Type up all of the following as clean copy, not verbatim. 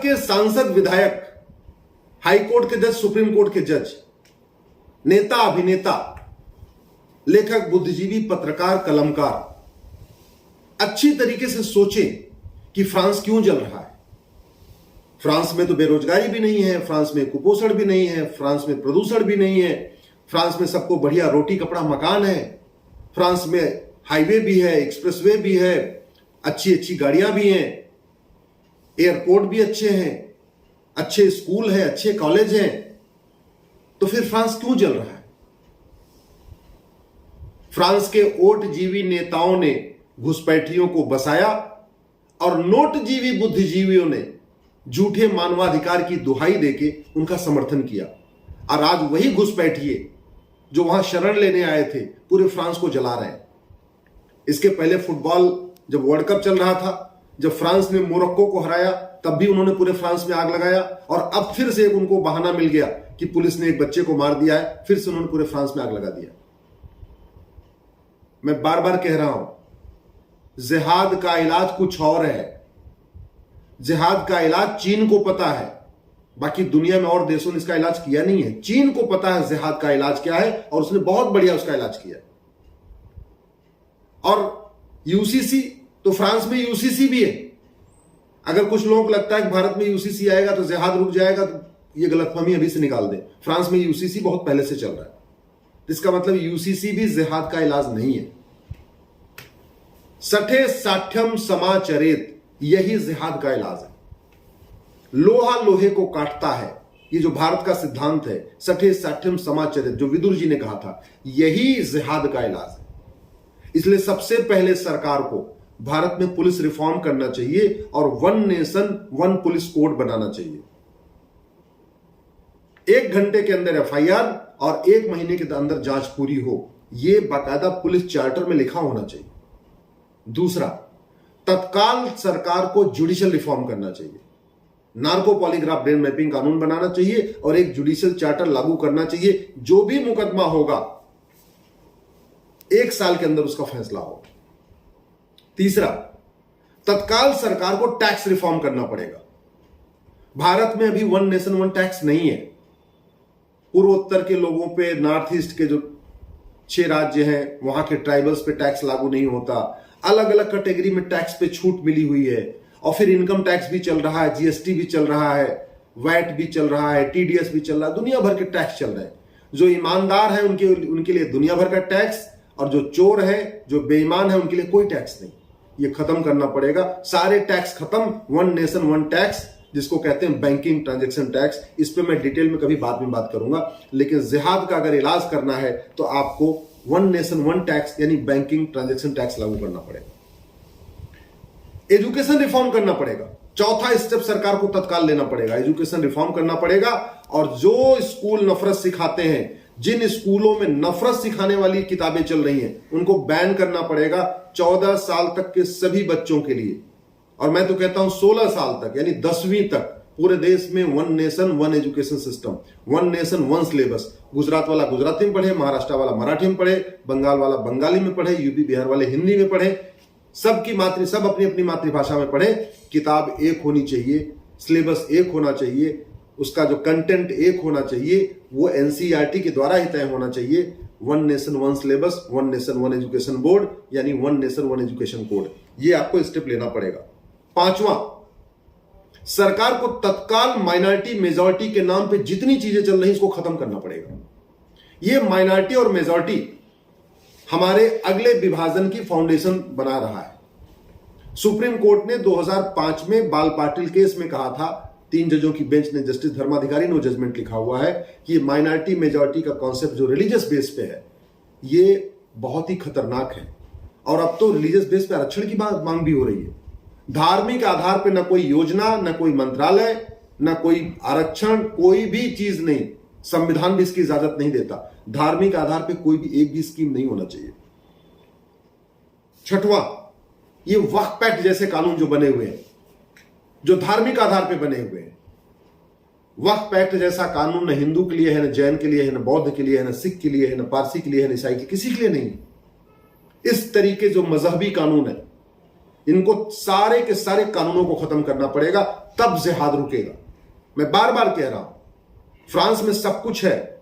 के सांसद, विधायक, हाई कोर्ट के जज, सुप्रीम कोर्ट के जज, नेता, अभिनेता, लेखक, बुद्धिजीवी, पत्रकार, कलमकार अच्छी तरीके से सोचें कि फ्रांस क्यों जल रहा है। फ्रांस में तो बेरोजगारी भी नहीं है, फ्रांस में कुपोषण भी नहीं है, फ्रांस में प्रदूषण भी नहीं है, फ्रांस में सबको बढ़िया रोटी कपड़ा मकान है, फ्रांस में हाईवे भी है, एक्सप्रेसवे भी है, अच्छी अच्छी गाड़ियां भी हैं, एयरपोर्ट भी अच्छे हैं, अच्छे स्कूल हैं, अच्छे कॉलेज हैं। तो फिर फ्रांस क्यों जल रहा है? फ्रांस के ओटजीवी नेताओं ने घुसपैठियों को बसाया और नोटजीवी बुद्धिजीवियों ने झूठे मानवाधिकार की दुहाई देके उनका समर्थन किया। और आज वही घुसपैठिए जो वहां शरण लेने आए थे पूरे फ्रांस को जला रहे हैं। इसके पहले फुटबॉल जब वर्ल्ड कप चल रहा था, जब फ्रांस ने मोरक्को को हराया, तब भी उन्होंने पूरे फ्रांस में आग लगाया। और अब फिर से उनको बहाना मिल गया कि पुलिस ने एक बच्चे को मार दिया है, फिर से उन्होंने पूरे फ्रांस में आग लगा दिया। मैं बार बार कह रहा हूं, जिहाद का इलाज कुछ और है। जिहाद का इलाज चीन को पता है, बाकी दुनिया में और देशों ने इसका इलाज किया नहीं है। चीन को पता है जिहाद का इलाज क्या है और उसने बहुत बढ़िया उसका इलाज किया। और यूसीसी, तो फ्रांस में यूसीसी भी है। अगर कुछ लोगों को लगता है कि भारत में यूसीसी आएगा तो जिहाद रुक जाएगा, तो ये गलतफहमी अभी से निकाल दें। फ्रांस में यूसीसी बहुत पहले से चल रहा है। इसका मतलब यूसीसी भी जिहाद का इलाज नहीं है। सठे साठ्यम समाचरेत, यही जिहाद का इलाज है। लोहा लोहे को काटता है, ये जो भारत का सिद्धांत है, सठे साठ्यम समाचरेत, जो विदुर जी ने कहा था, यही जिहाद का इलाज है। इसलिए सबसे पहले सरकार को भारत में पुलिस रिफॉर्म करना चाहिए और one nation one police code बनाना चाहिए। 1 घंटे के अंदर एफआईआर और 1 महीने के अंदर जांच पूरी हो, यह बाकायदा पुलिस चार्टर में लिखा होना चाहिए। दूसरा, तत्काल सरकार को जुडिशियल रिफॉर्म करना चाहिए। नार्को पॉलीग्राफ ब्रेन मैपिंग कानून बनाना चाहिए और एक जुडिशियल चार्टर लागू करना चाहिए। जो भी मुकदमा होगा 1 साल के अंदर उसका फैसला होगा। तीसरा, तत्काल सरकार को टैक्स रिफॉर्म करना पड़ेगा। भारत में अभी वन नेशन वन टैक्स नहीं है। पूर्वोत्तर के लोगों पे, नॉर्थ ईस्ट के जो 6 राज्य हैं, वहां के ट्राइबल्स पे टैक्स लागू नहीं होता। अलग अलग कैटेगरी में टैक्स पे छूट मिली हुई है। और फिर इनकम टैक्स भी चल रहा है, जीएसटी भी चल रहा है, वैट भी चल रहा है, टीडीएस भी चल रहा है, दुनिया भर के टैक्स चल रहे हैं। जो ईमानदार है उनके लिए दुनिया भर का टैक्स, और जो चोर है, जो बेईमान है, उनके लिए कोई टैक्स नहीं। ये खत्म करना पड़ेगा। सारे टैक्स खत्म, वन नेशन वन टैक्स, जिसको कहते हैं बैंकिंग ट्रांजैक्शन टैक्स। इस पे मैं डिटेल में कभी बाद में बात करूंगा। लेकिन जिहाद का अगर इलाज करना है तो आपको वन नेशन वन टैक्स यानी बैंकिंग ट्रांजैक्शन टैक्स लागू करना पड़ेगा। एजुकेशन रिफॉर्म करना पड़ेगा। चौथा स्टेप सरकार को तत्काल लेना पड़ेगा, एजुकेशन रिफॉर्म करना पड़ेगा। और जो स्कूल नफरत सिखाते हैं, जिन स्कूलों में नफरत सिखाने वाली किताबें चल रही हैं, उनको बैन करना पड़ेगा 14 साल तक के सभी बच्चों के लिए। और मैं तो कहता हूं 16 साल तक, यानी 10वीं तक पूरे देश में one nation one education system, one nation one syllabus. Gujarat वाला गुजराती में पढ़े, महाराष्ट्र वाला मराठी में पढ़े, बंगाल वाला बंगाली में पढ़े, यूपी बिहार वाले हिंदी में पढ़े। सब अपनी अपनी मातृभाषा में पढ़े। किताब एक होनी चाहिए, सिलेबस एक होना चाहिए, उसका जो कंटेंट एक होना चाहिए, वो एनसीईआरटी के द्वारा ही तय होना चाहिए। One nation one syllabus, one nation one education board, यानी one nation one education code. ये आपको स्टेप लेना पड़ेगा। 5वां, सरकार को तत्काल माइनॉरिटी मेजॉरिटी के नाम पे जितनी चीजें चल रही इसको खत्म करना पड़ेगा। ये माइनॉरिटी और मेजॉरिटी हमारे अगले विभाजन की फाउंडेशन बना रहा है। सुप्रीम कोर्ट ने 2005 में बाल पाटिल केस में कहा था, 3 जजों की बेंच ने, जस्टिस धर्माधिकारी ने जजमेंट लिखा हुआ है कि माइनॉरिटी मेजॉरिटी का कॉन्सेप्ट जो रिलीजियस बेस पे है, ये बहुत ही खतरनाक है। और अब तो रिलीजियस बेस पे आरक्षण की मांग भी हो रही है। धार्मिक आधार पे ना कोई योजना, ना कोई मंत्रालय, ना कोई आरक्षण, कोई भी चीज नहीं। संविधान भी इसकी इजाजत नहीं देता। धार्मिक आधार पे कोई भी एक भी स्कीम नहीं होना चाहिए। 6वां, ये वक्फ एक्ट जैसे कानून जो बने हुए हैं, जो धार्मिक आधार पे बने हुए हैं, वक्फ एक्ट जैसा कानून न हिंदू के लिए है, न जैन के लिए है, न बौद्ध के लिए है, न सिख के लिए है, न पारसी के लिए है, न ईसाई के, किसी के लिए नहीं। इस तरीके जो मजहबी कानून है, इनको सारे के सारे कानूनों को खत्म करना पड़ेगा, तब जिहाद रुकेगा। मैं बार बार कह रहा हूं, फ्रांस में सब कुछ है,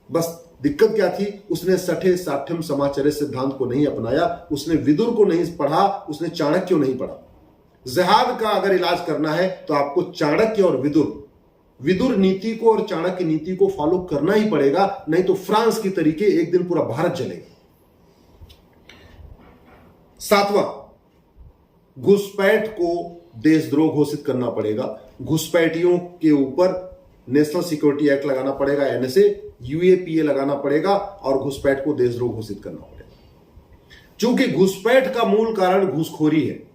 बस दिक्कत क्या थी, उसने सठे साठ्यम समाचर्य सिद्धांत को नहीं अपनाया, उसने विदुर को नहीं पढ़ा, उसने चाणक्य को नहीं पढ़ा। जिहाद का अगर इलाज करना है तो आपको चाणक्य और विदुर नीति को और चाणक्य नीति को फॉलो करना ही पड़ेगा, नहीं तो फ्रांस की तरीके एक दिन पूरा भारत जलेगा। 7वां, घुसपैठ को देशद्रोह घोषित करना पड़ेगा। घुसपैठियों के ऊपर नेशनल सिक्योरिटी एक्ट लगाना पड़ेगा, एनएसए, यूएपीए लगाना पड़ेगा और घुसपैठ को देशद्रोह घोषित करना पड़ेगा। चूंकि घुसपैठ का मूल कारण घूसखोरी है।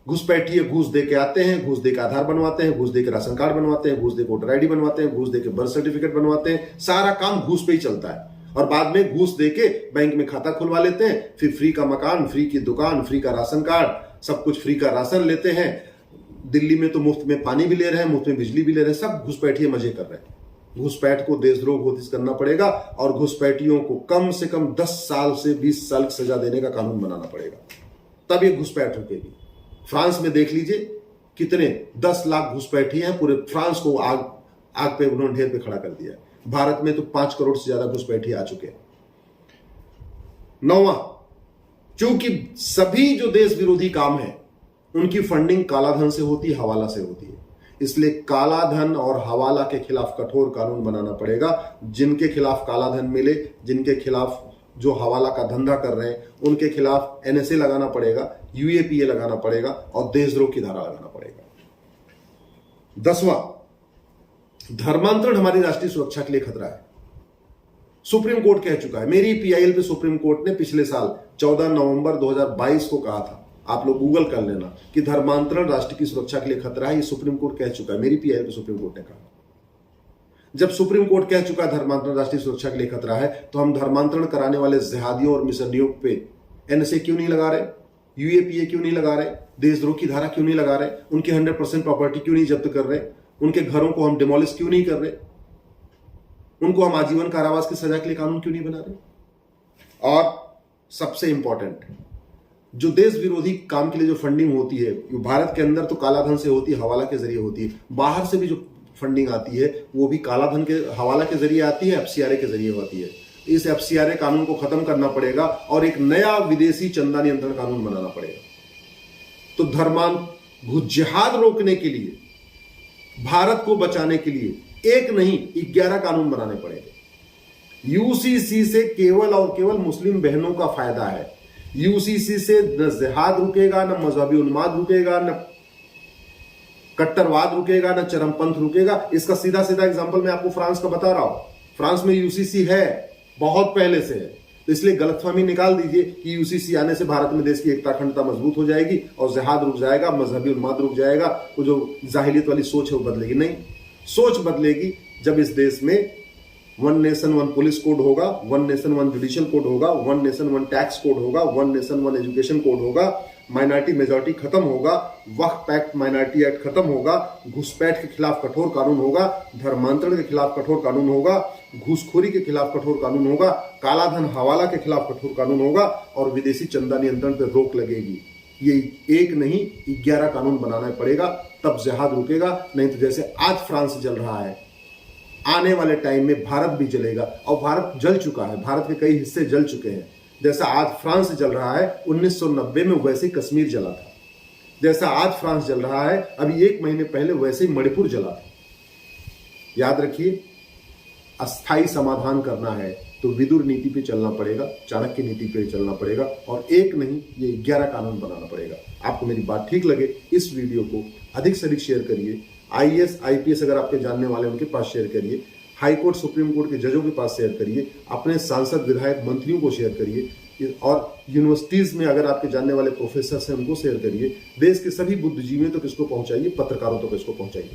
घुसपैठिए घूस दे के आते हैं, घूस दे के आधार बनवाते हैं, घूस दे के राशन कार्ड बनवाते हैं, घूस दे के वोटर आईडी बनवाते हैं, घूस दे के बर्थ सर्टिफिकेट बनवाते हैं। सारा काम घूस पे ही चलता है और बाद में घूस दे के बैंक में खाता खुलवा लेते हैं, फिर फ्री का मकान, फ्री की दुकान, फ्री का राशन कार्ड, सब कुछ फ्री का राशन लेते हैं। दिल्ली में तो मुफ्त में पानी भी ले रहे हैं, मुफ्त में बिजली भी ले रहे हैं, सब घुसपैठिए मजे कर रहे हैं। घुसपैठ को देशद्रोह घोषित करना पड़ेगा और घुसपैठियों को कम से कम 10 साल से 20 साल की सजा देने का कानून बनाना पड़ेगा, तब ये घुसपैठ रुकेगी। फ्रांस में देख लीजिए कितने 10 लाख घुसपैठी हैं, पूरे फ्रांस को आग पे उन्होंने ढेर पे खड़ा कर दिया। भारत में तो 5 करोड़ से ज्यादा घुसपैठी आ चुके हैं। 9वां, चूंकि सभी जो देश विरोधी काम है उनकी फंडिंग कालाधन से होती है, हवाला से होती है, इसलिए कालाधन और हवाला के खिलाफ कठोर कानून बनाना पड़ेगा। जिनके खिलाफ कालाधन मिले, जिनके खिलाफ जो हवाला का धंधा कर रहे हैं, उनके खिलाफ एनएसए लगाना पड़ेगा, यूएपीए लगाना पड़ेगा और देशद्रोह की धारा लगाना पड़ेगा। 10वां, धर्मांतरण हमारी राष्ट्रीय सुरक्षा के लिए खतरा है। सुप्रीम कोर्ट कह चुका है, मेरी पीआईएल पे सुप्रीम कोर्ट ने पिछले साल 14 नवंबर 2022 को कहा था, आप लोग गूगल कर लेना, कि धर्मांतरण राष्ट्र की सुरक्षा के लिए खतरा है। ये सुप्रीम कोर्ट कह चुका है, मेरी पीआईएल पे सुप्रीम कोर्ट ने कहा। जब सुप्रीम कोर्ट कह चुका है धर्मांतरण राष्ट्रीय सुरक्षा के लिए खतरा है, तो हम धर्मांतरण कराने वाले जिहादियों और मिशनरियों पे एनएसए क्यों नहीं लगा रहे, यूएपीए क्यों नहीं लगा रहे, देशद्रोह की धारा क्यों नहीं लगा रहे, उनकी 100% प्रॉपर्टी क्यों नहीं जब्त कर रहे, उनके घरों को हम डिमोलिश क्यों नहीं कर रहे, उनको हम आजीवन कारावास की सजा के लिए कानून क्यों नहीं बना रहे। और सबसे इंपॉर्टेंट, जो देश विरोधी काम के लिए जो फंडिंग होती है, भारत के अंदर तो कालाधन से होती है, हवाला के जरिए होती है, बाहर से भी जो फंडिंग आती है वो भी कालाधन के, हवाला के जरिए आती है, एफसीआरए के जरिए होती है। इस एफसीआरए कानून को खत्म करना पड़ेगा और एक नया विदेशी चंदा नियंत्रण कानून बनाना पड़ेगा। तो जिहाद रोकने के लिए, भारत को बचाने के लिए एक नहीं 11 कानून बनाने पड़ेंगे। यूसीसी से केवल और केवल मुस्लिम बहनों का फायदा है। यूसीसी से न जिहाद रुकेगा, न मजहबी उन्माद रुकेगा, न कट्टरवाद रुकेगा, न चरमपंथ रुकेगा। इसका सीधा सीधा एग्जांपल मैं आपको फ्रांस का बता रहा हूं। फ्रांस में यूसीसी है, बहुत पहले से है, तो इसलिए गलतफहमी निकाल दीजिए कि यूसीसी आने से भारत में देश की एकता अखंडता मजबूत हो जाएगी और जिहाद रुक जाएगा, मजहबी उन्माद रुक जाएगा, वो जो जाहिलियत वाली सोच है वो बदलेगी। नहीं, सोच बदलेगी जब इस देश में 1 नेशन 1 पुलिस कोड होगा, 1 नेशन 1 जुडिशियल कोड होगा, 1 नेशन 1 टैक्स कोड होगा, 1 नेशन 1 एजुकेशन कोड होगा, माइनॉरिटी मेजॉरिटी खत्म होगा, वक्फ एक्ट माइनॉरिटी एक्ट खत्म होगा, घुसपैठ के खिलाफ कठोर कानून होगा, धर्मांतरण के खिलाफ कठोर कानून होगा, घूसखोरी के खिलाफ कठोर कानून होगा, कालाधन हवाला के खिलाफ कठोर कानून होगा और विदेशी चंदा नियंत्रण पर रोक लगेगी। ये एक नहीं 11 कानून बनाना पड़ेगा, तब जिहाद रुकेगा। नहीं तो जैसे आज फ्रांस जल रहा है, आने वाले टाइम में भारत भी जलेगा और भारत जल चुका है, भारत के कई हिस्से जल चुके हैं। जैसा आज फ्रांस जल रहा है, 1990 में वैसे ही कश्मीर जला था। जैसा आज फ्रांस जल रहा है, अभी 1 महीने पहले वैसे ही मणिपुर जला था। याद रखिए, अस्थाई समाधान करना है तो विदुर नीति पे चलना पड़ेगा, चाणक्य नीति पे चलना पड़ेगा और एक नहीं ये 11 कानून बनाना पड़ेगा। आपको मेरी बात ठीक लगे, इस वीडियो को अधिक से अधिक शेयर करिए। आईएएस आईपीएस अगर आपके जानने वाले उनके पास शेयर करिए, हाई कोर्ट सुप्रीम कोर्ट के जजों के पास शेयर करिए, अपने सांसद विधायक मंत्रियों को शेयर करिए और यूनिवर्सिटीज में अगर आपके जानने वाले प्रोफेसर हैं उनको शेयर करिए। देश के सभी बुद्धिजीवियों तक इसको पहुंचाइए, पत्रकारों तक इसको पहुंचाइए।